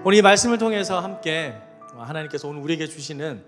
오늘 이 말씀을 통해서 함께 하나님께서 오늘 우리에게 주시는,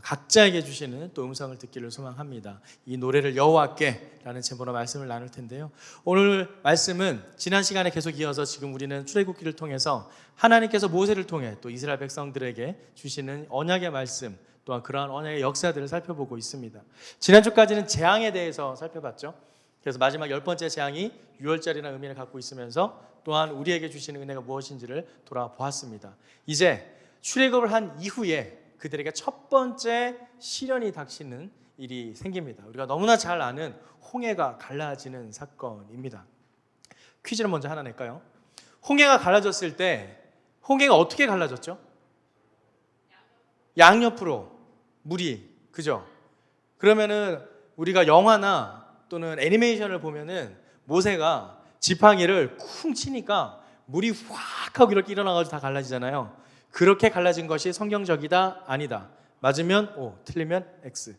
각자에게 주시는 또 음성을 듣기를 소망합니다. 이 노래를 여호와께 라는 제목으로 말씀을 나눌 텐데요, 오늘 말씀은 지난 시간에 계속 이어서 지금 우리는 출애굽기를 통해서 하나님께서 모세를 통해 또 이스라엘 백성들에게 주시는 언약의 말씀, 또한 그러한 언약의 역사들을 살펴보고 있습니다. 지난주까지는 재앙에 대해서 살펴봤죠. 그래서 마지막 10번째 재앙이 유월절이라는 의미를 갖고 있으면서 또한 우리에게 주시는 은혜가 무엇인지를 돌아보았습니다. 이제 출애굽을 한 이후에 그들에게 첫 번째 시련이 닥치는 일이 생깁니다. 우리가 너무나 잘 아는 홍해가 갈라지는 사건입니다. 퀴즈를 먼저 하나 낼까요? 홍해가 갈라졌을 때 홍해가 어떻게 갈라졌죠? 양옆으로 물이, 그죠? 그러면은 우리가 영화나 또는 애니메이션을 보면은 모세가 지팡이를 쿵 치니까 물이 확 하고 이렇게 일어나가지고 다 갈라지잖아요. 그렇게 갈라진 것이 성경적이다? 아니다. 맞으면 O, 틀리면 X.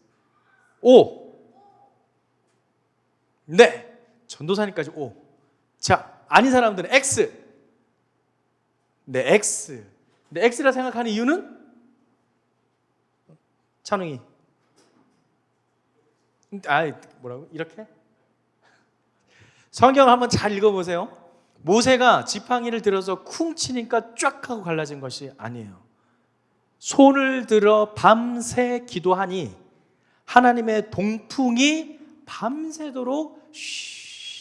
O. 네, 전도사님까지 O. 자, 아닌 사람들은 X. 네, X. 네, X라 생각하는 이유는? 찬웅이. 뭐라고? 이렇게? 성경 한번 잘 읽어보세요. 모세가 지팡이를 들어서 쿵 치니까 쫙 하고 갈라진 것이 아니에요. 손을 들어 밤새 기도하니 하나님의 동풍이 밤새도록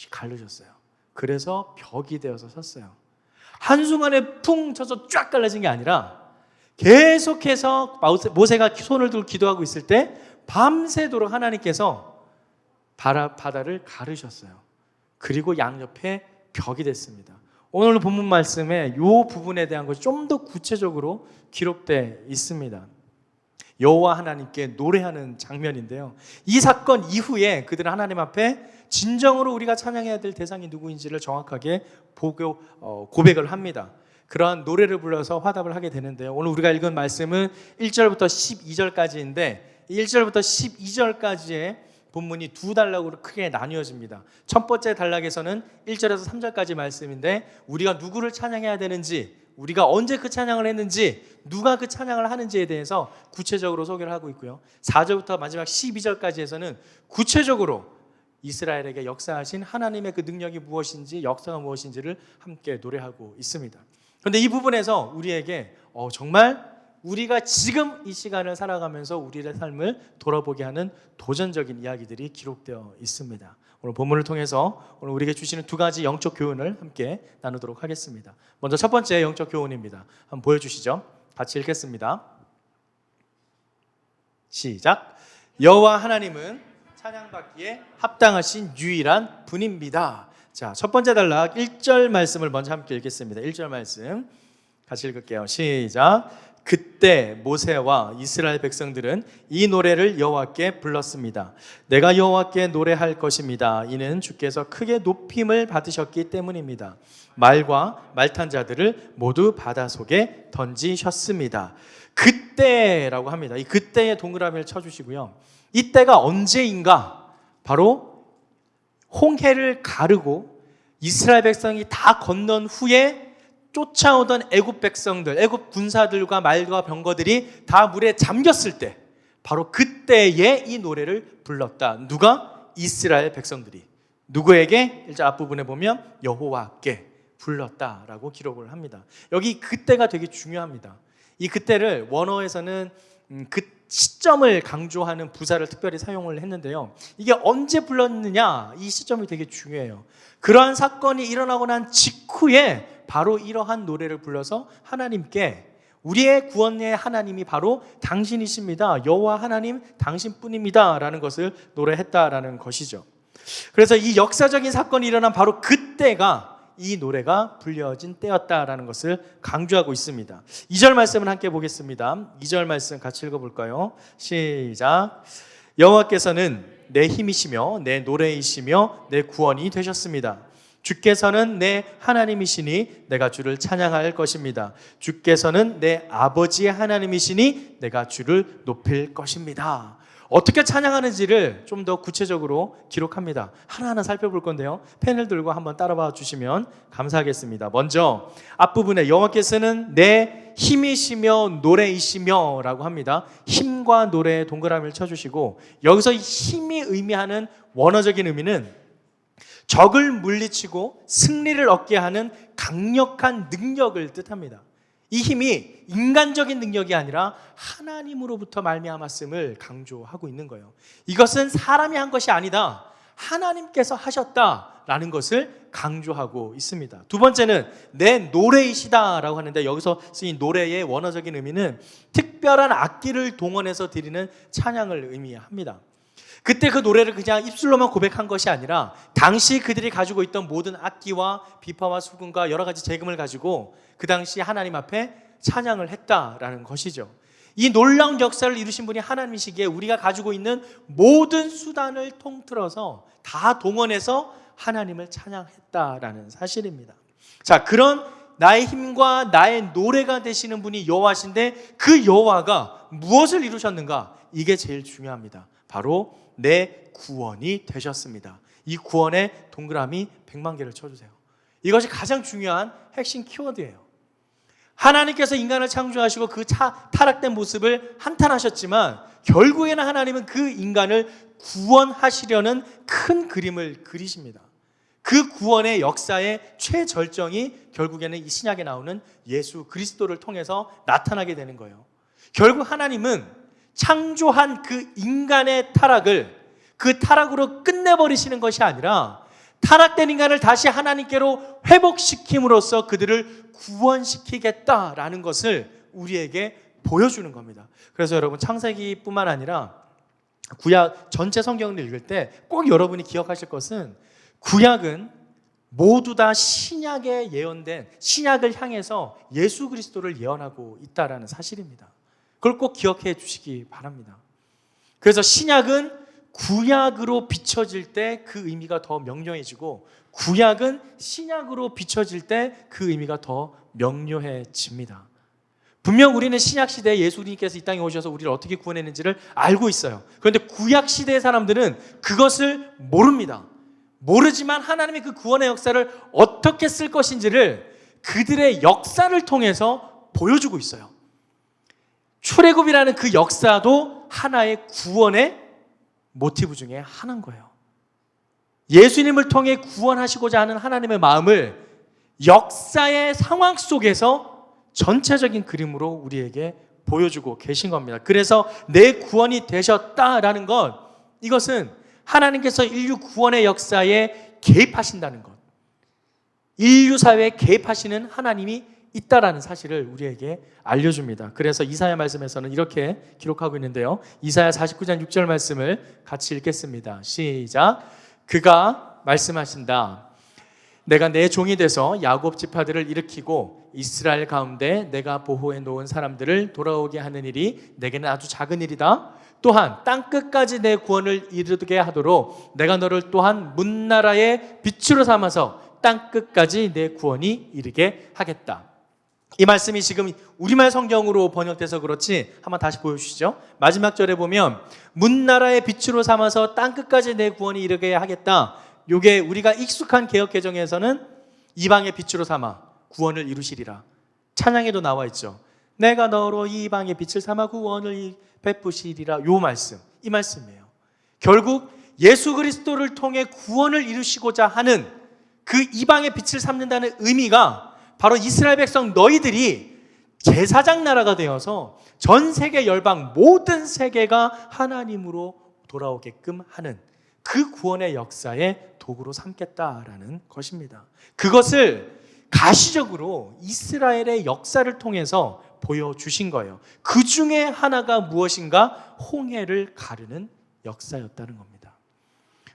갈라졌어요. 그래서 벽이 되어서 섰어요. 한순간에 풍 쳐서 쫙 갈라진 게 아니라 계속해서 모세가 손을 들고 기도하고 있을 때 밤새도록 하나님께서 바다를 가르셨어요. 그리고 양옆에 벽이 됐습니다. 오늘 본문 말씀에 이 부분에 대한 것이 좀 더 구체적으로 기록되어 있습니다. 여호와 하나님께 노래하는 장면인데요, 이 사건 이후에 그들은 하나님 앞에 진정으로 우리가 찬양해야 될 대상이 누구인지를 정확하게 고백을 합니다. 그러한 노래를 불러서 화답을 하게 되는데요, 오늘 우리가 읽은 말씀은 1절부터 12절까지인데 1절부터 12절까지의 본문이 두 단락으로 크게 나뉘어집니다. 첫 번째 단락에서는 1절에서 3절까지 말씀인데 우리가 누구를 찬양해야 되는지, 우리가 언제 그 찬양을 했는지, 누가 그 찬양을 하는지에 대해서 구체적으로 소개를 하고 있고요, 4절부터 마지막 12절까지에서는 구체적으로 이스라엘에게 역사하신 하나님의 그 능력이 무엇인지, 역사가 무엇인지를 함께 노래하고 있습니다. 그런데 이 부분에서 우리에게 정말 우리가 지금 이 시간을 살아가면서 우리의 삶을 돌아보게 하는 도전적인 이야기들이 기록되어 있습니다. 오늘 본문을 통해서 오늘 우리에게 주시는 두 가지 영적 교훈을 함께 나누도록 하겠습니다. 먼저 첫 번째 영적 교훈입니다. 한번 보여주시죠. 같이 읽겠습니다. 시작. 여호와 하나님은 찬양받기에 합당하신 유일한 분입니다. 자, 첫 번째 단락 1절 말씀을 먼저 함께 읽겠습니다. 1절 말씀 같이 읽을게요. 시작. 그때 모세와 이스라엘 백성들은 이 노래를 여호와께 불렀습니다. 내가 여호와께 노래할 것입니다. 이는 주께서 크게 높임을 받으셨기 때문입니다. 말과 말탄 자들을 모두 바다 속에 던지셨습니다. 그때라고 합니다. 이 그때의 동그라미를 쳐주시고요, 이때가 언제인가? 바로 홍해를 가르고 이스라엘 백성이 다 건넌 후에 쫓아오던 애굽 백성들, 애굽 군사들과 말과 병거들이 다 물에 잠겼을 때, 바로 그때에 이 노래를 불렀다. 누가? 이스라엘 백성들이. 누구에게? 1절 앞부분에 보면 여호와께 불렀다라고 기록을 합니다. 여기 그때가 되게 중요합니다. 이 그때를 원어에서는 그 시점을 강조하는 부사를 특별히 사용을 했는데요, 이게 언제 불렀느냐, 이 시점이 되게 중요해요. 그러한 사건이 일어나고 난 직후에 바로 이러한 노래를 불러서 하나님께, 우리의 구원의 하나님이 바로 당신이십니다, 여호와 하나님 당신뿐입니다 라는 것을 노래했다라는 것이죠. 그래서 이 역사적인 사건이 일어난 바로 그때가 이 노래가 불려진 때였다라는 것을 강조하고 있습니다. 2절 말씀을 함께 보겠습니다. 2절 말씀 같이 읽어볼까요? 시작. 여호와께서는 내 힘이시며 내 노래이시며 내 구원이 되셨습니다. 주께서는 내 하나님이시니 내가 주를 찬양할 것입니다. 주께서는 내 아버지의 하나님이시니 내가 주를 높일 것입니다. 어떻게 찬양하는지를 좀 더 구체적으로 기록합니다. 하나하나 살펴볼 건데요, 펜을 들고 한번 따라봐 주시면 감사하겠습니다. 먼저 앞부분에 여호와께서는 내 힘이시며 노래이시며 라고 합니다. 힘과 노래에 동그라미를 쳐주시고, 여기서 힘이 의미하는 원어적인 의미는 적을 물리치고 승리를 얻게 하는 강력한 능력을 뜻합니다. 이 힘이 인간적인 능력이 아니라 하나님으로부터 말미암았음을 강조하고 있는 거예요. 이것은 사람이 한 것이 아니다, 하나님께서 하셨다라는 것을 강조하고 있습니다. 두 번째는 내 노래이시다라고 하는데, 여기서 쓰인 노래의 원어적인 의미는 특별한 악기를 동원해서 드리는 찬양을 의미합니다. 그때 그 노래를 그냥 입술로만 고백한 것이 아니라 당시 그들이 가지고 있던 모든 악기와 비파와 수금과 여러 가지 재금을 가지고 그 당시 하나님 앞에 찬양을 했다라는 것이죠. 이 놀라운 역사를 이루신 분이 하나님이시기에 우리가 가지고 있는 모든 수단을 통틀어서 다 동원해서 하나님을 찬양했다라는 사실입니다. 자, 그런 나의 힘과 나의 노래가 되시는 분이 여호와신데, 그 여호와가 무엇을 이루셨는가? 이게 제일 중요합니다. 바로 내 구원이 되셨습니다. 이 구원에 동그라미 100만 개를 쳐주세요. 이것이 가장 중요한 핵심 키워드예요. 하나님께서 인간을 창조하시고 그 타락된 모습을 한탄하셨지만, 결국에는 하나님은 그 인간을 구원하시려는 큰 그림을 그리십니다. 그 구원의 역사의 최절정이 결국에는 이 신약에 나오는 예수 그리스도를 통해서 나타나게 되는 거예요. 결국 하나님은 창조한 그 인간의 타락을 그 타락으로 끝내버리시는 것이 아니라, 타락된 인간을 다시 하나님께로 회복시킴으로써 그들을 구원시키겠다라는 것을 우리에게 보여주는 겁니다. 그래서 여러분, 창세기뿐만 아니라 구약 전체 성경을 읽을 때 꼭 여러분이 기억하실 것은, 구약은 모두 다 신약에 예언된, 신약을 향해서 예수 그리스도를 예언하고 있다라는 사실입니다. 그걸 꼭 기억해 주시기 바랍니다. 그래서 신약은 구약으로 비춰질 때 그 의미가 더 명료해지고, 구약은 신약으로 비춰질 때 그 의미가 더 명료해집니다. 분명 우리는 신약 시대에 예수님께서 이 땅에 오셔서 우리를 어떻게 구원했는지를 알고 있어요. 그런데 구약 시대의 사람들은 그것을 모릅니다. 모르지만 하나님이 그 구원의 역사를 어떻게 쓸 것인지를 그들의 역사를 통해서 보여주고 있어요. 출애굽이라는 그 역사도 하나의 구원의 모티브 중에 하나인 거예요. 예수님을 통해 구원하시고자 하는 하나님의 마음을 역사의 상황 속에서 전체적인 그림으로 우리에게 보여주고 계신 겁니다. 그래서 내 구원이 되셨다라는 것, 이것은 하나님께서 인류 구원의 역사에 개입하신다는 것, 인류 사회에 개입하시는 하나님이 있다라는 사실을 우리에게 알려줍니다. 그래서 이사야 말씀에서는 이렇게 기록하고 있는데요, 이사야 49장 6절 말씀을 같이 읽겠습니다. 시작. 그가 말씀하신다. 내가 내 종이 돼서 야곱 지파들을 일으키고 이스라엘 가운데 내가 보호해 놓은 사람들을 돌아오게 하는 일이 내게는 아주 작은 일이다. 또한 땅끝까지 내 구원을 이르게 하도록 내가 너를 또한 문나라의 빛으로 삼아서 땅끝까지 내 구원이 이르게 하겠다. 이 말씀이 지금 우리말 성경으로 번역돼서 그렇지, 한번 다시 보여주시죠. 마지막 절에 보면 문나라의 빛으로 삼아서 땅끝까지 내 구원이 이르게 하겠다. 요게 우리가 익숙한 개역 개정에서는 이방의 빛으로 삼아 구원을 이루시리라. 찬양에도 나와 있죠. 내가 너로 이방의 빛을 삼아 구원을 베푸시리라. 요 말씀, 이 말씀이에요. 결국 예수 그리스도를 통해 구원을 이루시고자 하는 그 이방의 빛을 삼는다는 의미가 바로 이스라엘 백성 너희들이 제사장 나라가 되어서 전 세계 열방 모든 세계가 하나님으로 돌아오게끔 하는 그 구원의 역사의 도구로 삼겠다라는 것입니다. 그것을 가시적으로 이스라엘의 역사를 통해서 보여주신 거예요. 그 중에 하나가 무엇인가? 홍해를 가르는 역사였다는 겁니다.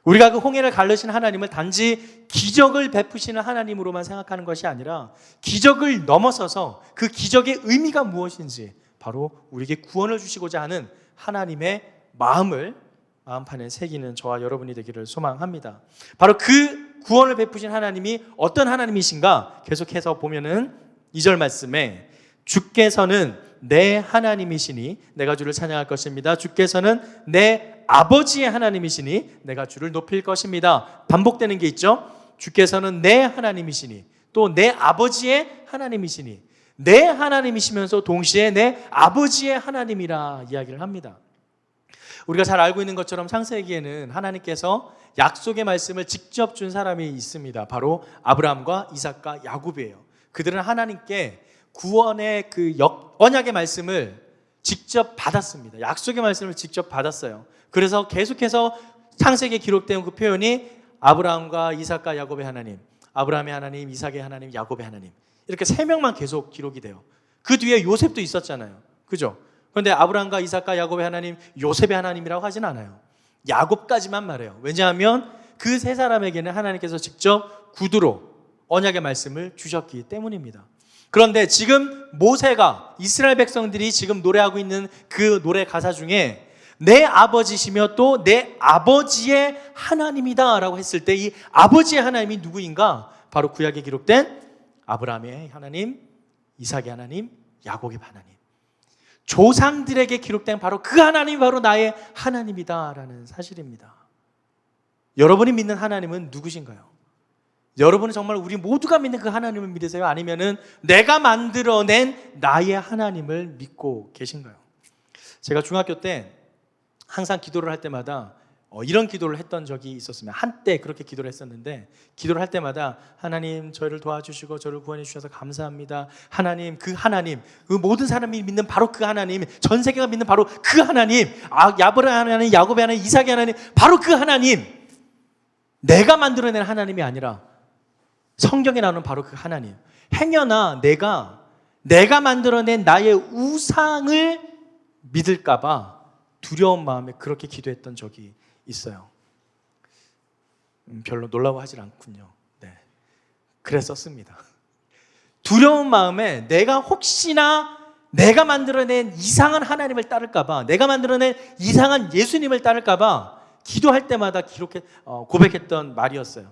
우리가 그 홍해를 가르신 하나님을 단지 기적을 베푸시는 하나님으로만 생각하는 것이 아니라, 기적을 넘어서서 그 기적의 의미가 무엇인지, 바로 우리에게 구원을 주시고자 하는 하나님의 마음을 마음판에 새기는 저와 여러분이 되기를 소망합니다. 바로 그 구원을 베푸신 하나님이 어떤 하나님이신가? 계속해서 보면은 2절 말씀에 주께서는 내 하나님이시니 내가 주를 찬양할 것입니다. 주께서는 내 아버지의 하나님이시니 내가 주를 높일 것입니다. 반복되는 게 있죠. 주께서는 내 하나님이시니 또 내 아버지의 하나님이시니 내 하나님이시면서 동시에 내 아버지의 하나님이라 이야기를 합니다. 우리가 잘 알고 있는 것처럼 창세기에는 하나님께서 약속의 말씀을 직접 준 사람이 있습니다. 바로 아브라함과 이삭과 야곱이에요. 그들은 하나님께 구원의 그 언약의 말씀을 직접 받았습니다. 약속의 말씀을 직접 받았어요. 그래서 계속해서 창세기에 기록된 그 표현이 아브라함과 이삭과 야곱의 하나님, 아브라함의 하나님, 이삭의 하나님, 야곱의 하나님, 이렇게 세 명만 계속 기록이 돼요. 그 뒤에 요셉도 있었잖아요. 그죠? 그런데 아브라함과 이삭과 야곱의 하나님, 요셉의 하나님이라고 하진 않아요. 야곱까지만 말해요. 왜냐하면 그 세 사람에게는 하나님께서 직접 구두로 언약의 말씀을 주셨기 때문입니다. 그런데 지금 모세가, 이스라엘 백성들이 지금 노래하고 있는 그 노래 가사 중에 내 아버지시며 또 내 아버지의 하나님이다 라고 했을 때 이 아버지의 하나님이 누구인가? 바로 구약에 기록된 아브라함의 하나님, 이삭의 하나님, 야곱의 하나님, 조상들에게 기록된 바로 그 하나님이 바로 나의 하나님이다 라는 사실입니다. 여러분이 믿는 하나님은 누구신가요? 여러분은 정말 우리 모두가 믿는 그 하나님을 믿으세요? 아니면은 내가 만들어낸 나의 하나님을 믿고 계신가요? 제가 중학교 때 항상 기도를 할 때마다 이런 기도를 했던 적이 있었습니다. 한때 그렇게 기도를 했었는데, 기도를 할 때마다 하나님 저를 도와주시고 저를 구원해 주셔서 감사합니다. 하나님, 그 모든 사람이 믿는 바로 그 하나님, 전 세계가 믿는 바로 그 하나님, 아브라함의 하나님, 야곱의 하나님, 이삭의 하나님, 바로 그 하나님, 내가 만들어낸 하나님이 아니라 성경에 나오는 바로 그 하나님. 행여나 내가 만들어낸 나의 우상을 믿을까 봐 두려운 마음에 그렇게 기도했던 적이 있어요. 별로 놀라워하지 않군요. 네, 그랬었습니다. 두려운 마음에 내가 혹시나 내가 만들어낸 이상한 하나님을 따를까 봐, 내가 만들어낸 이상한 예수님을 따를까 봐 기도할 때마다 고백했던 말이었어요.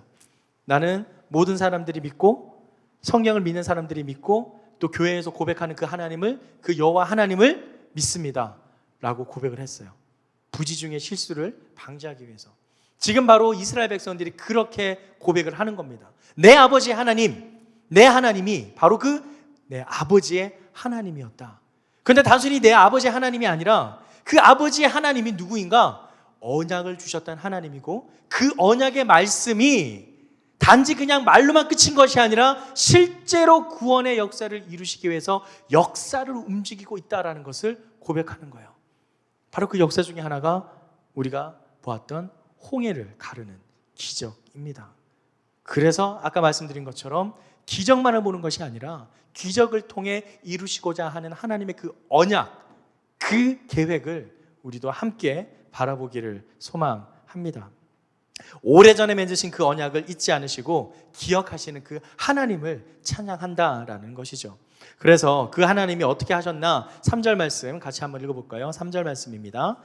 나는 모든 사람들이 믿고 성경을 믿는 사람들이 믿고 또 교회에서 고백하는 그 하나님을, 그 여호와 하나님을 믿습니다 라고 고백을 했어요. 부지 중의 실수를 방지하기 위해서. 지금 바로 이스라엘 백성들이 그렇게 고백을 하는 겁니다. 내 아버지의 하나님, 내 하나님이 바로 내 아버지의 하나님이었다. 그런데 단순히 내 아버지의 하나님이 아니라 그 아버지의 하나님이 누구인가? 언약을 주셨던 하나님이고, 그 언약의 말씀이 단지 그냥 말로만 끝인 것이 아니라 실제로 구원의 역사를 이루시기 위해서 역사를 움직이고 있다는 것을 고백하는 거예요. 바로 그 역사 중에 하나가 우리가 보았던 홍해를 가르는 기적입니다. 그래서 아까 말씀드린 것처럼 기적만을 보는 것이 아니라 기적을 통해 이루시고자 하는 하나님의 그 언약, 그 계획을 우리도 함께 바라보기를 소망합니다. 오래전에 맺으신 그 언약을 잊지 않으시고 기억하시는 그 하나님을 찬양한다라는 것이죠. 그래서 그 하나님이 어떻게 하셨나 3절 말씀 같이 한번 읽어볼까요? 3절 말씀입니다.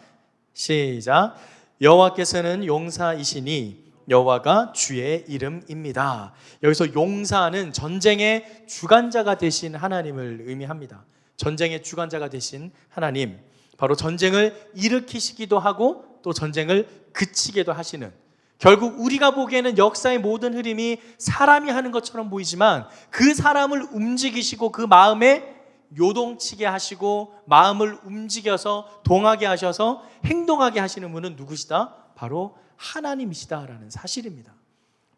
시작. 여호와께서는 용사이시니 여호와가 주의 이름입니다. 여기서 용사는 전쟁의 주관자가 되신 하나님을 의미합니다. 전쟁의 주관자가 되신 하나님, 바로 전쟁을 일으키시기도 하고 또 전쟁을 그치게도 하시는, 결국 우리가 보기에는 역사의 모든 흐름이 사람이 하는 것처럼 보이지만 그 사람을 움직이시고 그 마음에 요동치게 하시고 마음을 움직여서 동하게 하셔서 행동하게 하시는 분은 누구시다? 바로 하나님이시다라는 사실입니다.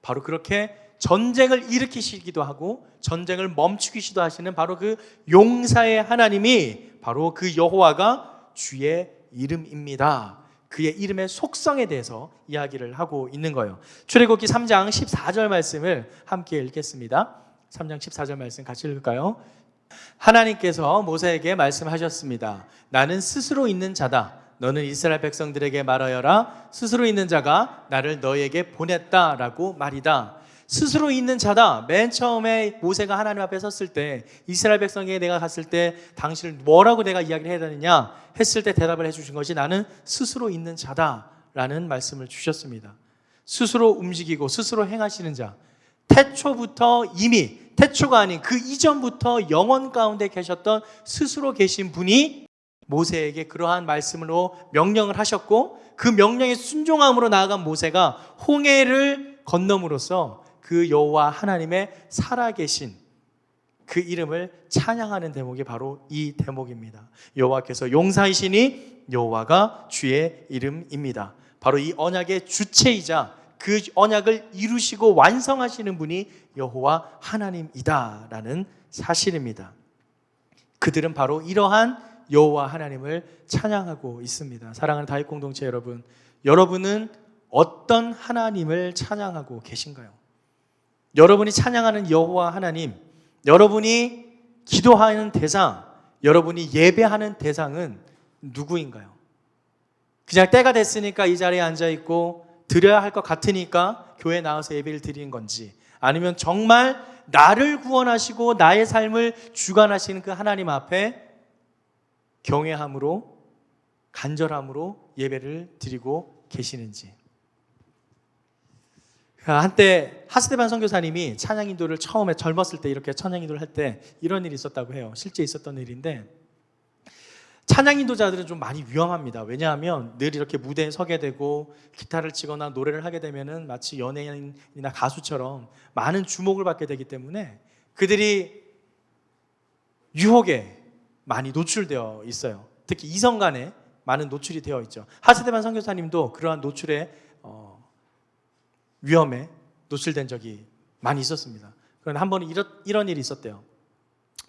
바로 그렇게 전쟁을 일으키시기도 하고 전쟁을 멈추기도 하시는 바로 그 용사의 하나님이 바로 그 여호와가 주의 이름입니다. 그의 이름의 속성에 대해서 이야기를 하고 있는 거예요. 출애굽기 3장 14절 말씀을 함께 읽겠습니다. 3장 14절 말씀 같이 읽을까요? 하나님께서 모세에게 말씀하셨습니다. 나는 스스로 있는 자다. 너는 이스라엘 백성들에게 말하여라. 스스로 있는 자가 나를 너에게 보냈다라고 말이다. 스스로 있는 자다. 맨 처음에 모세가 하나님 앞에 섰을 때, 이스라엘 백성에게 내가 갔을 때 당신을 뭐라고 내가 이야기를 해야 되느냐 했을 때 대답을 해주신 것이 나는 스스로 있는 자다라는 말씀을 주셨습니다. 스스로 움직이고 스스로 행하시는 자, 태초부터 이미 태초가 아닌 그 이전부터 영원 가운데 계셨던 스스로 계신 분이 모세에게 그러한 말씀으로 명령을 하셨고, 그 명령에 순종함으로 나아간 모세가 홍해를 건너므로써 그 여호와 하나님의 살아계신 그 이름을 찬양하는 대목이 바로 이 대목입니다. 여호와께서 용사이시니 여호와가 주의 이름입니다. 바로 이 언약의 주체이자 그 언약을 이루시고 완성하시는 분이 여호와 하나님이다라는 사실입니다. 그들은 바로 이러한 여호와 하나님을 찬양하고 있습니다. 사랑하는 다윗 공동체 여러분, 여러분은 어떤 하나님을 찬양하고 계신가요? 여러분이 찬양하는 여호와 하나님, 여러분이 기도하는 대상, 여러분이 예배하는 대상은 누구인가요? 그냥 때가 됐으니까 이 자리에 앉아있고 드려야 할 것 같으니까 교회에 나와서 예배를 드리는 건지, 아니면 정말 나를 구원하시고 나의 삶을 주관하시는 그 하나님 앞에 경외함으로, 간절함으로 예배를 드리고 계시는지. 한때 하스데반 선교사님이 찬양 인도를 처음에 젊었을 때 이렇게 찬양 인도를 할 때 이런 일이 있었다고 해요. 실제 있었던 일인데, 찬양 인도자들은 좀 많이 위험합니다. 왜냐하면 늘 이렇게 무대에 서게 되고 기타를 치거나 노래를 하게 되면은 마치 연예인이나 가수처럼 많은 주목을 받게 되기 때문에 그들이 유혹에 많이 노출되어 있어요. 특히 이성 간에 많은 노출이 되어 있죠. 하스데반 선교사님도 그러한 노출의 위험에 노출된 적이 많이 있었습니다. 그런데 한 번은 이런 일이 있었대요.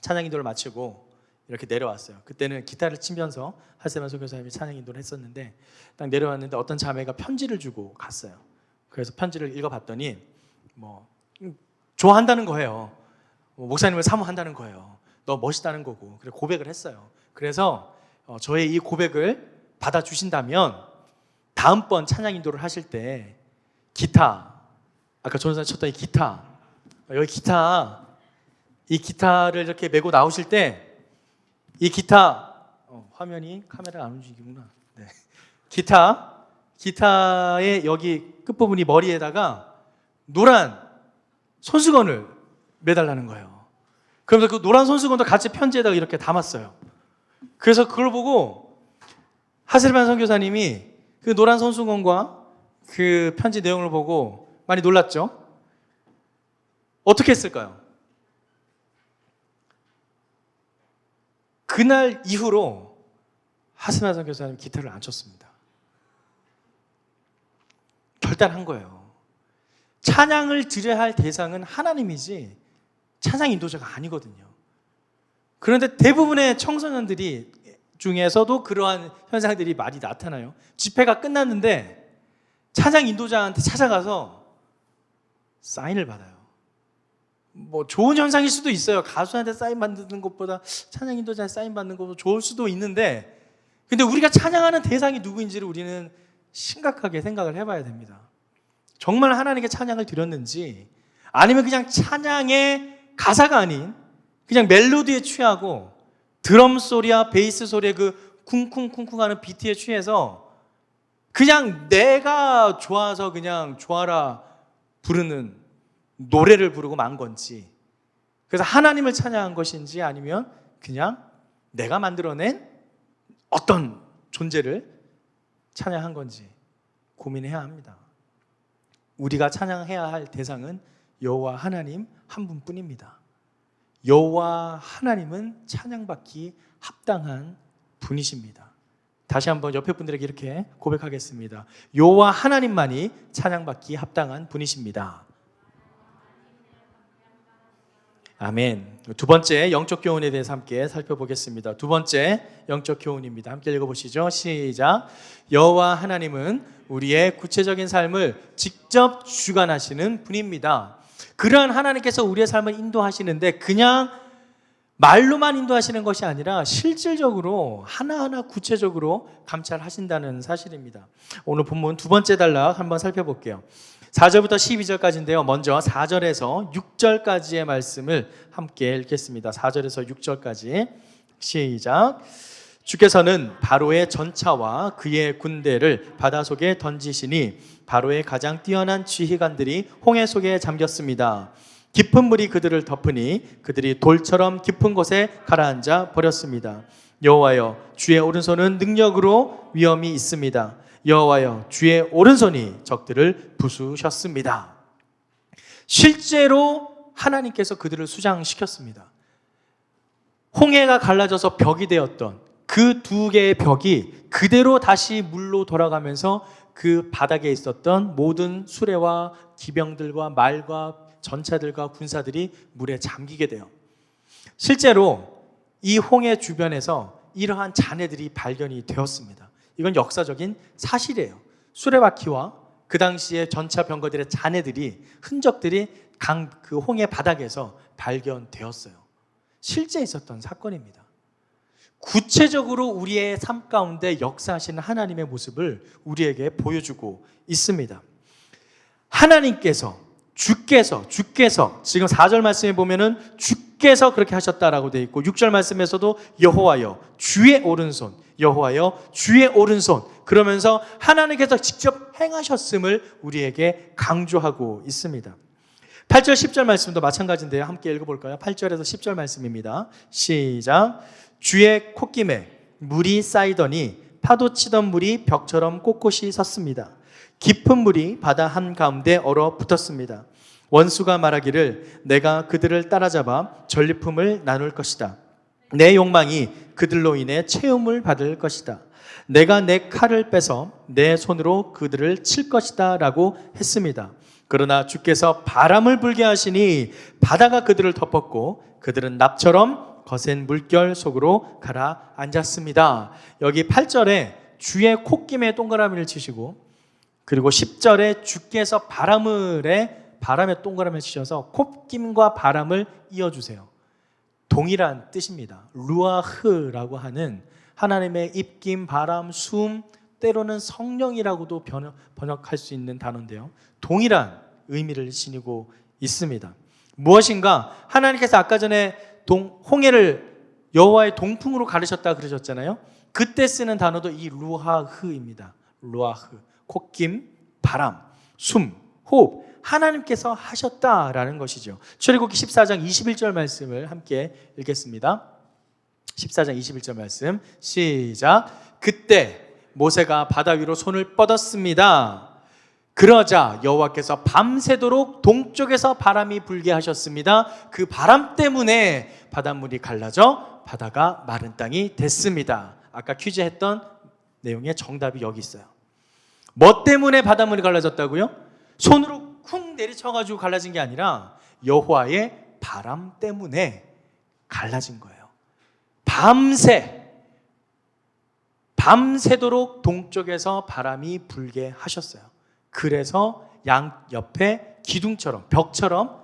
찬양 인도를 마치고 이렇게 내려왔어요. 그때는 기타를 치면서 하스데반 선교사님이 찬양 인도를 했었는데, 딱 내려왔는데 어떤 자매가 편지를 주고 갔어요. 그래서 편지를 읽어봤더니 좋아한다는 거예요. 목사님을 사모한다는 거예요. 너 멋있다는 거고. 그래 고백을 했어요. 그래서 저의 이 고백을 받아주신다면 다음번 찬양 인도를 하실 때 기타, 아까 조은사님 쳤던 이 기타, 이 기타를 이렇게 메고 나오실 때 이 기타, 화면이 카메라가 안 움직이구나. 네. 기타의 여기 끝부분이 머리에다가 노란 손수건을 매달라는 거예요. 그러면서 그 노란 손수건도 같이 편지에다가 이렇게 담았어요. 그래서 그걸 보고 하스데반 선교사님이 그 노란 손수건과 그 편지 내용을 보고 많이 놀랐죠? 어떻게 했을까요? 그날 이후로 하스데반 선교사님 기타를 안 쳤습니다. 결단한 거예요. 찬양을 드려야 할 대상은 하나님이지 찬양 인도자가 아니거든요. 그런데 대부분의 청소년들이 중에서도 그러한 현상들이 많이 나타나요. 집회가 끝났는데 찬양 인도자한테 찾아가서 사인을 받아요. 좋은 현상일 수도 있어요. 가수한테 사인 받는 것보다 찬양 인도자한테 사인 받는 것도 좋을 수도 있는데, 근데 우리가 찬양하는 대상이 누구인지를 우리는 심각하게 생각을 해봐야 됩니다. 정말 하나님께 찬양을 드렸는지, 아니면 그냥 찬양의 가사가 아닌 그냥 멜로디에 취하고 드럼 소리와 베이스 소리에 그 쿵쿵쿵쿵 하는 비트에 취해서 그냥 내가 좋아서 그냥 좋아라 부르는 노래를 부르고 만 건지, 그래서 하나님을 찬양한 것인지, 아니면 그냥 내가 만들어낸 어떤 존재를 찬양한 건지 고민해야 합니다. 우리가 찬양해야 할 대상은 여호와 하나님 한 분뿐입니다. 여호와 하나님은 찬양받기 합당한 분이십니다. 다시 한번 옆에 분들에게 이렇게 고백하겠습니다. 여호와 하나님만이 찬양받기 합당한 분이십니다. 아멘. 두 번째 영적 교훈에 대해서 함께 살펴보겠습니다. 두 번째 영적 교훈입니다. 함께 읽어보시죠. 시작. 여호와 하나님은 우리의 구체적인 삶을 직접 주관하시는 분입니다. 그러한 하나님께서 우리의 삶을 인도하시는데 그냥 말로만 인도하시는 것이 아니라 실질적으로 하나하나 구체적으로 감찰하신다는 사실입니다. 오늘 본문 두 번째 단락 한번 살펴볼게요. 4절부터 12절까지인데요. 먼저 4절에서 6절까지의 말씀을 함께 읽겠습니다. 4절에서 6절까지 시작. 주께서는 바로의 전차와 그의 군대를 바닷속에 던지시니 바로의 가장 뛰어난 지휘관들이 홍해 속에 잠겼습니다. 깊은 물이 그들을 덮으니 그들이 돌처럼 깊은 곳에 가라앉아 버렸습니다. 여호와여, 주의 오른손은 능력으로 위엄이 있습니다. 여호와여, 주의 오른손이 적들을 부수셨습니다. 실제로 하나님께서 그들을 수장시켰습니다. 홍해가 갈라져서 벽이 되었던 그 두 개의 벽이 그대로 다시 물로 돌아가면서 그 바닥에 있었던 모든 수레와 기병들과 말과 전차들과 군사들이 물에 잠기게 돼요. 실제로 이 홍해 주변에서 이러한 잔해들이 발견이 되었습니다. 이건 역사적인 사실이에요. 수레바퀴와 그 당시에 전차 병거들의 잔해들이, 흔적들이 그 홍해 바닥에서 발견되었어요. 실제 있었던 사건입니다. 구체적으로 우리의 삶 가운데 역사하시는 하나님의 모습을 우리에게 보여주고 있습니다. 하나님께서, 주께서 지금 4절 말씀에 보면은 주께서 그렇게 하셨다라고 되어 있고 6절 말씀에서도 여호와여 주의 오른손, 여호와여 주의 오른손, 그러면서 하나님께서 직접 행하셨음을 우리에게 강조하고 있습니다. 8절 10절 말씀도 마찬가지인데요. 함께 읽어볼까요? 8절에서 10절 말씀입니다. 시작. 주의 콧김에 물이 쌓이더니 파도치던 물이 벽처럼 꼿꼿이 섰습니다. 깊은 물이 바다 한가운데 얼어붙었습니다. 원수가 말하기를 내가 그들을 따라잡아 전리품을 나눌 것이다. 내 욕망이 그들로 인해 채움을 받을 것이다. 내가 내 칼을 빼서 내 손으로 그들을 칠 것이다 라고 했습니다. 그러나 주께서 바람을 불게 하시니 바다가 그들을 덮었고 그들은 납처럼 거센 물결 속으로 가라앉았습니다. 여기 8절에 주의 콧김에 동그라미를 치시고 그리고 10절에 주께서 바람에 동그라미를 치셔서 콧김과 바람을 이어주세요. 동일한 뜻입니다. 루아흐라고 하는 하나님의 입김, 바람, 숨, 때로는 성령이라고도 번역할 수 있는 단어인데요. 동일한 의미를 지니고 있습니다. 무엇인가 하나님께서 아까 전에 홍해를 여호와의 동풍으로 가르셨다 그러셨잖아요. 그때 쓰는 단어도 이 루아흐입니다. 루아흐, 콧김, 바람, 숨, 호흡, 하나님께서 하셨다라는 것이죠. 출애굽기 14장 21절 말씀을 함께 읽겠습니다. 14장 21절 말씀 시작. 그때 모세가 바다 위로 손을 뻗었습니다. 그러자 여호와께서 밤새도록 동쪽에서 바람이 불게 하셨습니다. 그 바람 때문에 바닷물이 갈라져 바다가 마른 땅이 됐습니다. 아까 퀴즈 했던 내용의 정답이 여기 있어요. 뭐 때문에 바닷물이 갈라졌다고요? 손으로 쿵 내리쳐가지고 갈라진 게 아니라 여호와의 바람 때문에 갈라진 거예요. 밤새도록 동쪽에서 바람이 불게 하셨어요. 그래서 양 옆에 기둥처럼, 벽처럼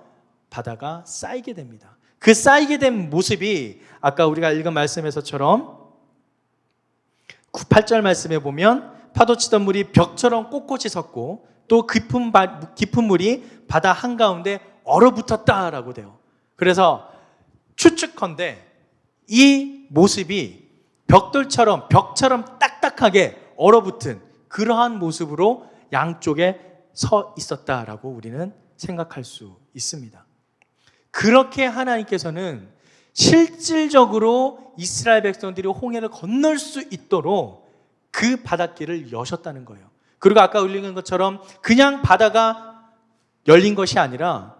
바다가 쌓이게 됩니다. 그 쌓이게 된 모습이 아까 우리가 읽은 말씀에서처럼 8절 말씀에 보면 파도치던 물이 벽처럼 꼿꼿이 섰고 또 깊은 물이 바다 한가운데 얼어붙었다라고 돼요. 그래서 추측컨대 이 모습이 벽처럼 딱딱하게 얼어붙은 그러한 모습으로 양쪽에 서 있었다라고 우리는 생각할 수 있습니다. 그렇게 하나님께서는 실질적으로 이스라엘 백성들이 홍해를 건널 수 있도록 그 바닷길을 여셨다는 거예요. 그리고 아까 읽은 것처럼 그냥 바다가 열린 것이 아니라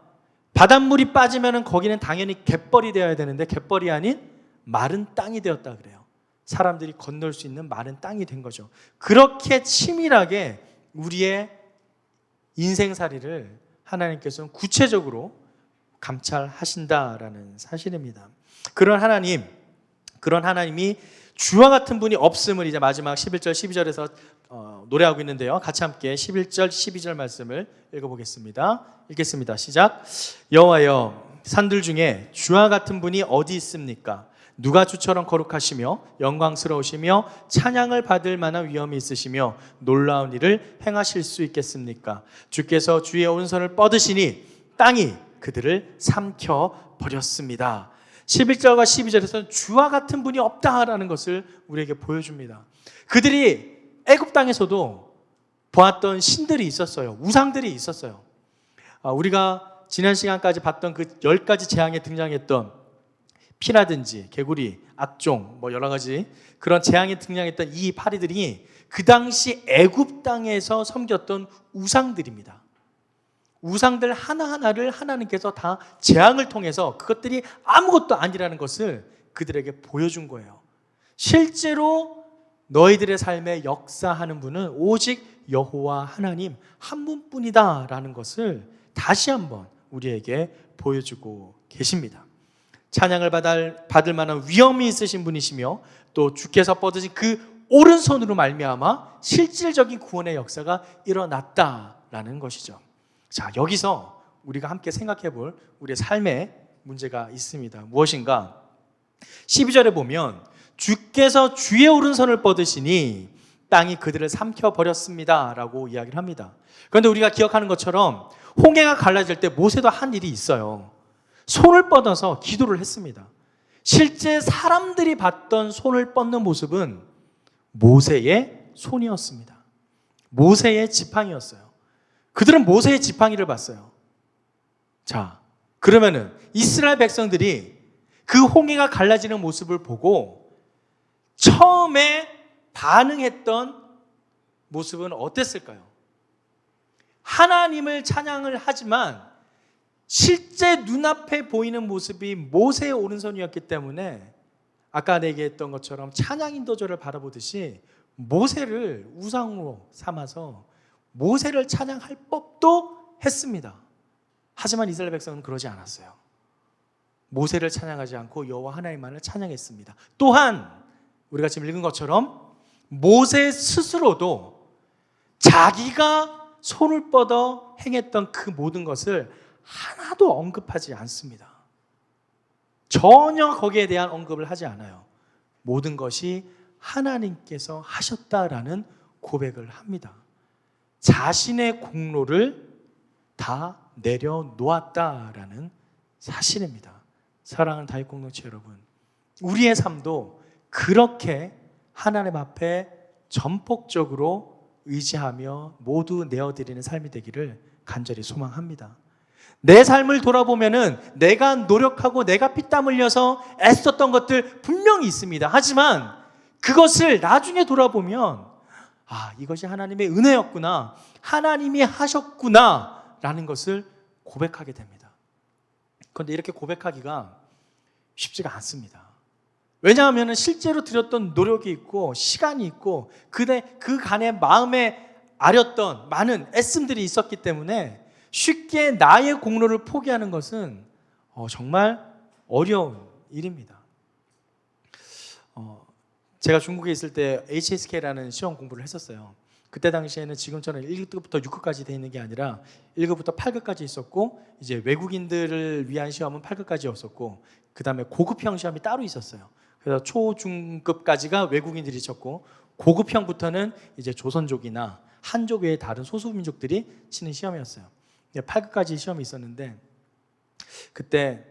바닷물이 빠지면 거기는 당연히 갯벌이 되어야 되는데 갯벌이 아닌 마른 땅이 되었다 그래요. 사람들이 건널 수 있는 마른 땅이 된 거죠. 그렇게 치밀하게 우리의 인생살이를 하나님께서는 구체적으로 감찰하신다라는 사실입니다. 그런 하나님이 주와 같은 분이 없음을 이제 마지막 11절 12절에서 노래하고 있는데요. 같이 함께 11절 12절 말씀을 읽어보겠습니다. 읽겠습니다. 시작. 여호와여, 산들 중에 주와 같은 분이 어디 있습니까? 누가 주처럼 거룩하시며 영광스러우시며 찬양을 받을 만한 위엄이 있으시며 놀라운 일을 행하실 수 있겠습니까? 주께서 주의 오른손을 뻗으시니 땅이 그들을 삼켜버렸습니다. 11절과 12절에서는 주와 같은 분이 없다라는 것을 우리에게 보여줍니다. 그들이 애굽 땅에서도 보았던 신들이 있었어요. 우상들이 있었어요. 우리가 지난 시간까지 봤던 그 10가지 재앙에 등장했던 피라든지 개구리, 악종, 뭐 여러 가지 그런 재앙에 등장했던 이 파리들이 그 당시 애굽 땅에서 섬겼던 우상들입니다. 우상들 하나하나를 하나님께서 다 재앙을 통해서 그것들이 아무것도 아니라는 것을 그들에게 보여준 거예요. 실제로 너희들의 삶에 역사하는 분은 오직 여호와 하나님 한 분뿐이다 라는 것을 다시 한번 우리에게 보여주고 계십니다. 찬양을 받을 만한 위엄이 있으신 분이시며 또 주께서 뻗으신 그 오른손으로 말미암아 실질적인 구원의 역사가 일어났다라는 것이죠. 자, 여기서 우리가 함께 생각해 볼 우리의 삶에 문제가 있습니다. 무엇인가? 12절에 보면 주께서 주의 오른손을 뻗으시니 땅이 그들을 삼켜버렸습니다 라고 이야기를 합니다. 그런데 우리가 기억하는 것처럼 홍해가 갈라질 때 모세도 한 일이 있어요. 손을 뻗어서 기도를 했습니다. 실제 사람들이 봤던 손을 뻗는 모습은 모세의 손이었습니다. 모세의 지팡이였어요. 그들은 모세의 지팡이를 봤어요. 자, 그러면은 이스라엘 백성들이 그 홍해가 갈라지는 모습을 보고 처음에 반응했던 모습은 어땠을까요? 하나님을 찬양을 하지만 실제 눈앞에 보이는 모습이 모세의 오른손이었기 때문에 아까 얘기했던 것처럼 찬양 인도절을 바라보듯이 모세를 우상으로 삼아서 모세를 찬양할 법도 했습니다. 하지만 이스라엘 백성은 그러지 않았어요. 모세를 찬양하지 않고 여호와 하나님만을 찬양했습니다. 또한 우리가 지금 읽은 것처럼 모세 스스로도 자기가 손을 뻗어 행했던 그 모든 것을 하나도 언급하지 않습니다. 전혀 거기에 대한 언급을 하지 않아요. 모든 것이 하나님께서 하셨다라는 고백을 합니다. 자신의 공로를 다 내려놓았다라는 사실입니다. 사랑하는 다윗 공동체 여러분, 우리의 삶도 그렇게 하나님 앞에 전폭적으로 의지하며 모두 내어드리는 삶이 되기를 간절히 소망합니다. 내 삶을 돌아보면은 내가 노력하고 내가 피땀 흘려서 애썼던 것들 분명히 있습니다. 하지만 그것을 나중에 돌아보면 이것이 하나님의 은혜였구나, 하나님이 하셨구나 라는 것을 고백하게 됩니다. 그런데 이렇게 고백하기가 쉽지가 않습니다. 왜냐하면 실제로 들였던 노력이 있고 시간이 있고 그 간에 마음에 아렸던 많은 애씀들이 있었기 때문에 쉽게 나의 공로를 포기하는 것은 정말 어려운 일입니다. 제가 중국에 있을 때 HSK라는 시험 공부를 했었어요. 그때 당시에는 지금처럼 1급부터 6급까지 돼 있는 게 아니라 1급부터 8급까지 있었고, 이제 외국인들을 위한 시험은 8급까지였었고, 그 다음에 고급형 시험이 따로 있었어요. 그래서 초, 중급까지가 외국인들이 쳤고, 고급형부터는 이제 조선족이나 한족 외의 다른 소수민족들이 치는 시험이었어요. 8급까지 시험이 있었는데 그때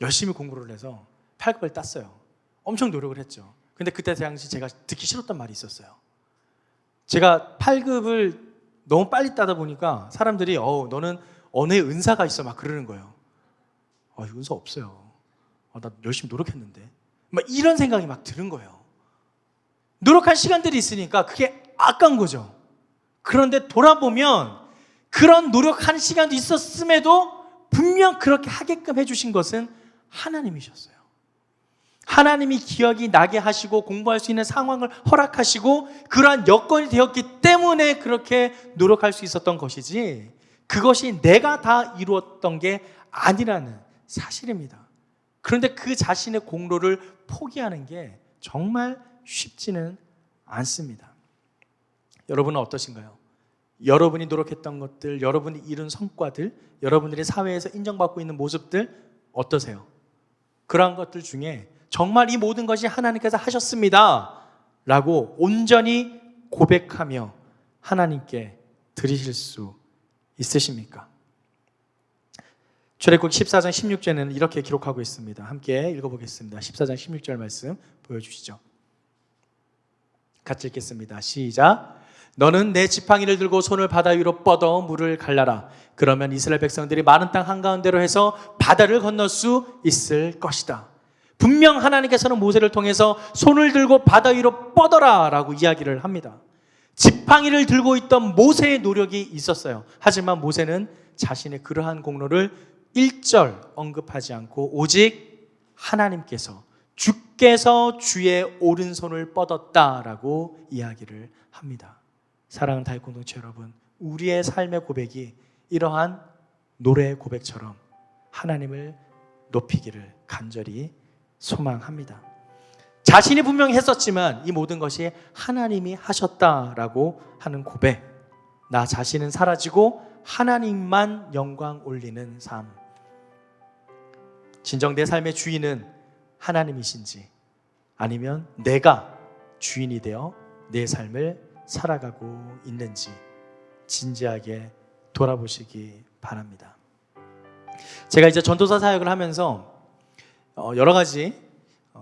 열심히 공부를 해서 8급을 땄어요. 엄청 노력을 했죠. 근데 그때 당시 제가 듣기 싫었던 말이 있었어요. 제가 8급을 너무 빨리 따다 보니까 사람들이 너는 언어에 은사가 있어 막 그러는 거예요. 은사 없어요. 나 열심히 노력했는데 막 이런 생각이 막 드는 거예요. 노력한 시간들이 있으니까 그게 아까운 거죠. 그런데 돌아보면 그런 노력한 시간도 있었음에도 분명 그렇게 하게끔 해주신 것은 하나님이셨어요. 하나님이 기억이 나게 하시고 공부할 수 있는 상황을 허락하시고 그러한 여건이 되었기 때문에 그렇게 노력할 수 있었던 것이지, 그것이 내가 다 이루었던 게 아니라는 사실입니다. 그런데 그 자신의 공로를 포기하는 게 정말 쉽지는 않습니다. 여러분은 어떠신가요? 여러분이 노력했던 것들, 여러분이 이룬 성과들, 여러분들이 사회에서 인정받고 있는 모습들 어떠세요? 그러한 것들 중에 정말 이 모든 것이 하나님께서 하셨습니다 라고 온전히 고백하며 하나님께 드리실 수 있으십니까? 출애굽 14장 16절에는 이렇게 기록하고 있습니다. 함께 읽어보겠습니다. 14장 16절 말씀 보여주시죠. 같이 읽겠습니다. 시작. 너는 내 지팡이를 들고 손을 바다 위로 뻗어 물을 갈라라. 그러면 이스라엘 백성들이 마른 땅 한가운데로 해서 바다를 건널 수 있을 것이다. 분명 하나님께서는 모세를 통해서 손을 들고 바다 위로 뻗어라 라고 이야기를 합니다. 지팡이를 들고 있던 모세의 노력이 있었어요. 하지만 모세는 자신의 그러한 공로를 1절 언급하지 않고 오직 하나님께서, 주께서 주의 오른손을 뻗었다라고 이야기를 합니다. 사랑하는 다윗 공동체 여러분, 우리의 삶의 고백이 이러한 노래의 고백처럼 하나님을 높이기를 간절히 소망합니다. 자신이 분명히 했었지만 이 모든 것이 하나님이 하셨다라고 하는 고백, 나 자신은 사라지고 하나님만 영광 올리는 삶. 진정 내 삶의 주인은 하나님이신지 아니면 내가 주인이 되어 내 삶을 살아가고 있는지 진지하게 돌아보시기 바랍니다. 제가 이제 전도사 사역을 하면서 여러 가지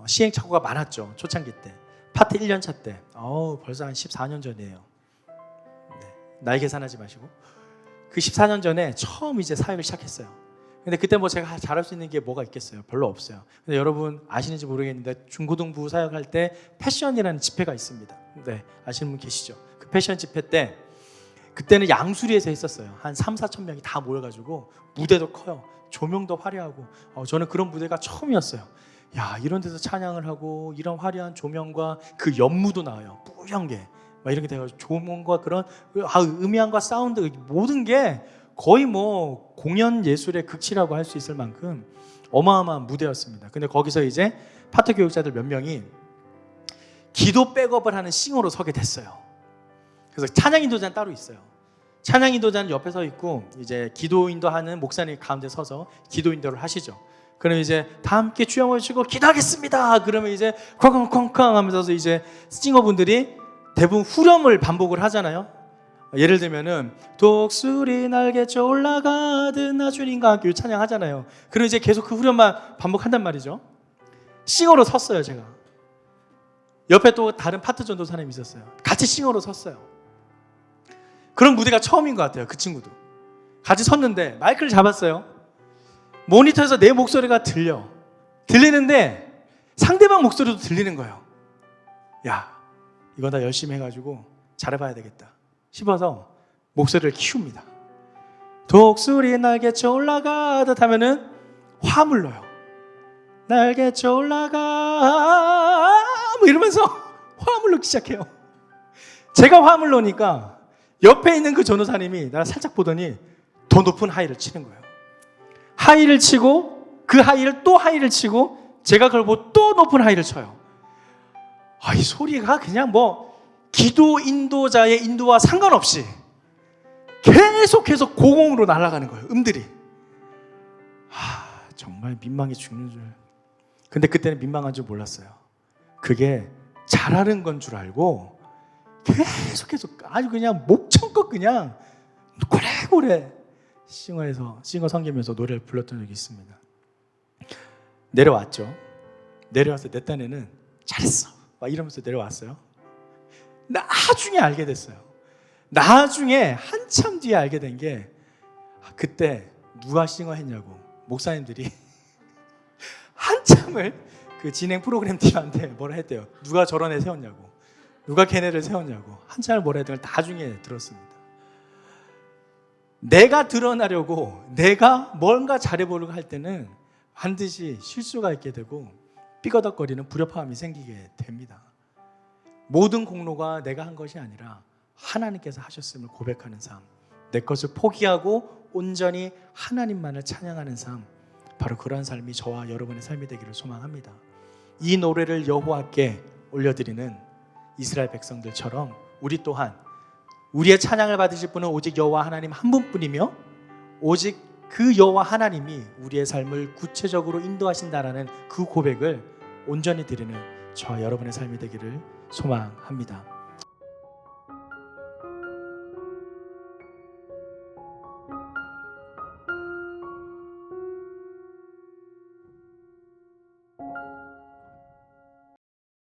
시행착오가 많았죠. 초창기 때, 파트 1년차 때, 벌써 한 14년 전이에요. 네, 나이 계산하지 마시고 그 14년 전에 처음 이제 사역을 시작했어요. 근데 그때 뭐 제가 잘할 수 있는 게 뭐가 있겠어요? 별로 없어요. 근데 여러분 아시는지 모르겠는데 중고등부 사역할 때 패션이라는 집회가 있습니다. 네, 아시는 분 계시죠? 그 패션 집회 때 그때는 양수리에서 했었어요. 한 3-4천 명이 다 모여가지고 무대도 커요. 조명도 화려하고 저는 그런 무대가 처음이었어요. 야, 이런 데서 찬양을 하고 이런 화려한 조명과 그 연무도 나와요. 뿌연 게 막 이렇게 돼가지고 조명과 그런 음향과 사운드 모든 게 거의 뭐 공연 예술의 극치라고 할 수 있을 만큼 어마어마한 무대였습니다. 근데 거기서 이제 파트 교육자들 몇 명이 기도 백업을 하는 싱어로 서게 됐어요. 그래서 찬양 인도자는 따로 있어요. 찬양 인도자는 옆에 서 있고 이제 기도 인도하는 목사님 가운데 서서 기도 인도를 하시죠. 그럼 이제 다 함께 주여 모시고 기도하겠습니다. 그러면 이제 쾅쾅쾅쾅 하면서 이제 싱어분들이 대부분 후렴을 반복을 하잖아요. 예를 들면은 독수리 날개쳐 올라가듯 나 주님과 함께 찬양하잖아요. 그럼 이제 계속 그 후렴만 반복한단 말이죠. 싱어로 섰어요. 제가 옆에 또 다른 파트 전도사님이 있었어요. 같이 싱어로 섰어요. 그런 무대가 처음인 것 같아요. 그 친구도 같이 섰는데 마이크를 잡았어요. 모니터에서 내 목소리가 들리는데 상대방 목소리도 들리는 거예요. 야, 이거 나 열심히 해가지고 잘해봐야 되겠다 싶어서 목소리를 키웁니다. 독수리 날개쳐 올라가듯 하면은 화음을 넣어요. 날개쳐 올라가 뭐 이러면서 화음을 넣기 시작해요. 제가 화음을 넣으니까 옆에 있는 그 전도사님이 나를 살짝 보더니 더 높은 하이를 치는 거예요. 하이를 치고 그 하이를 또 하이를 치고 제가 그걸 보고 또 높은 하이를 쳐요. 이 소리가 그냥 뭐 기도 인도자의 인도와 상관없이 계속해서 고공으로 날아가는 거예요. 음들이. 정말 민망해 죽는 줄. 근데 그때는 민망한 줄 몰랐어요. 그게 잘하는 건 줄 알고 계속해서 아주 그냥 목청껏 그냥 고래고래 싱어 섬기면서 노래를 불렀던 적이 있습니다. 내려왔죠. 내려와서 내 딴에는 잘했어 막 이러면서 내려왔어요. 나중에 알게 됐어요. 나중에 한참 뒤에 알게 된 게 그때 누가 싱어 했냐고 목사님들이 한참을 그 진행 프로그램 팀한테 뭐라 했대요. 누가 저런 애 세웠냐고, 누가 걔네를 세웠냐고 한참을 뭐라 했던 걸 나중에 들었습니다. 내가 드러나려고 내가 뭔가 잘해보려고 할 때는 반드시 실수가 있게 되고 삐거덕거리는 불협화음이 생기게 됩니다. 모든 공로가 내가 한 것이 아니라 하나님께서 하셨음을 고백하는 삶, 내 것을 포기하고 온전히 하나님만을 찬양하는 삶, 바로 그러한 삶이 저와 여러분의 삶이 되기를 소망합니다. 이 노래를 여호와께 올려드리는 이스라엘 백성들처럼 우리 또한 우리의 찬양을 받으실 분은 오직 여호와 하나님 한 분뿐이며 오직 그 여호와 하나님이 우리의 삶을 구체적으로 인도하신다라는 그 고백을 온전히 드리는 저와 여러분의 삶이 되기를 소망합니다.